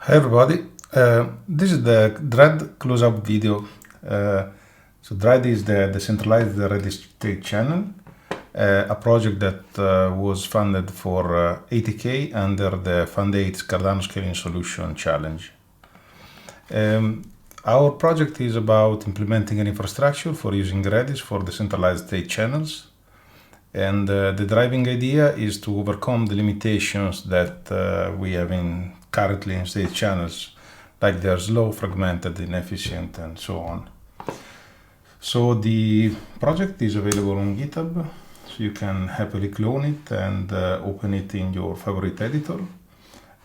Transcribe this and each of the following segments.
Hi everybody, this is the DRED close-up video. So DRED is the Decentralized REDIS channel, a project that was funded for 80K under the Fund 8 Cardano Scaling Solution Challenge. Our project is about implementing an infrastructure for using Redis for decentralized state channels. And the driving idea is to overcome the limitations that we have currently in state channels, like they're slow, fragmented, inefficient, and so on. So the project is available on GitHub, so you can happily clone it and open it in your favorite editor.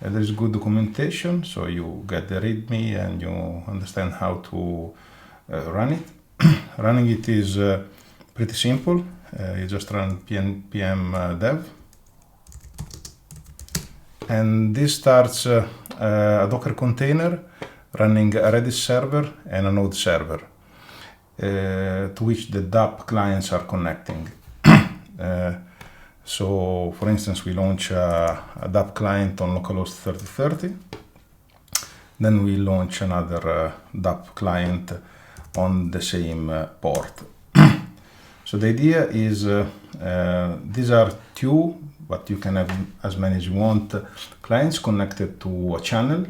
There is good documentation, so you get the README and you understand how to run it. Running it is pretty simple. You just run pm dev, and this starts a Docker container running a Redis server and a Node server to which the DApp clients are connecting. So for instance, we launch a DApp client on localhost 3030, then we launch another DApp client on the same port. So the idea is these are two, but you can have as many as you want, clients connected to a channel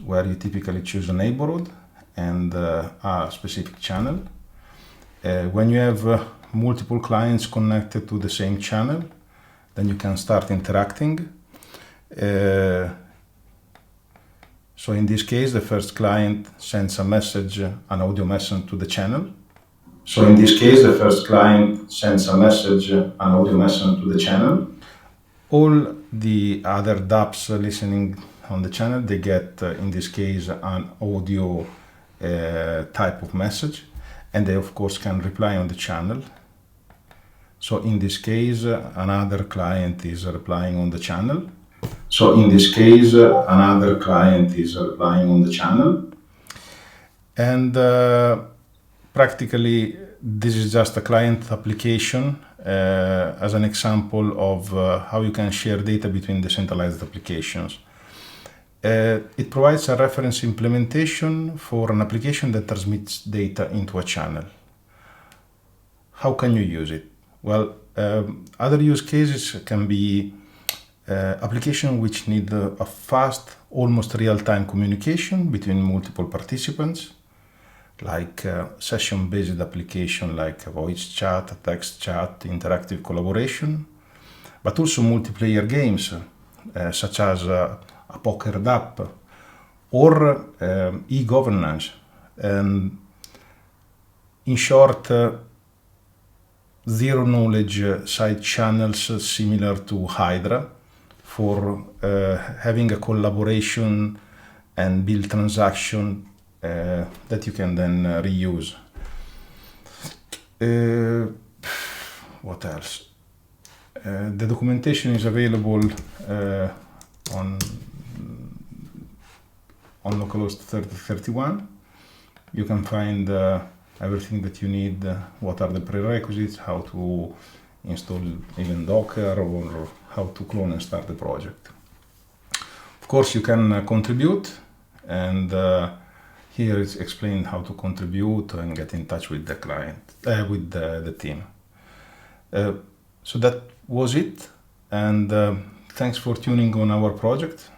where you typically choose a neighborhood and a specific channel. When you have multiple clients connected to the same channel, then you can start interacting. So in this case, the first client sends a message, an audio message to the channel. So in this case, the first client sends a message, an audio message to the channel. All the other dApps listening on the channel, they get, in this case, an audio type of message, and they of course can reply on the channel. So in this case, another client is replying on the channel. So in this case, another client is replying on the channel. And practically, this is just a client application as an example of how you can share data between decentralized applications. It provides a reference implementation for an application that transmits data into a channel. How can you use it? Well, other use cases can be applications which need a fast, almost real-time communication between multiple participants, like session-based application like voice chat, text chat, interactive collaboration, but also multiplayer games such as a poker DApp or e-governance. And in short, zero-knowledge side channels similar to Hydra for having a collaboration and build transaction that you can then reuse. What else? The documentation is available on localhost 3031. You can find everything that you need, what are the prerequisites, how to install even Docker, or how to clone and start the project. Of course, you can contribute, and here it's explained how to contribute and get in touch with the client, with the team. So that was it, and thanks for tuning on our project.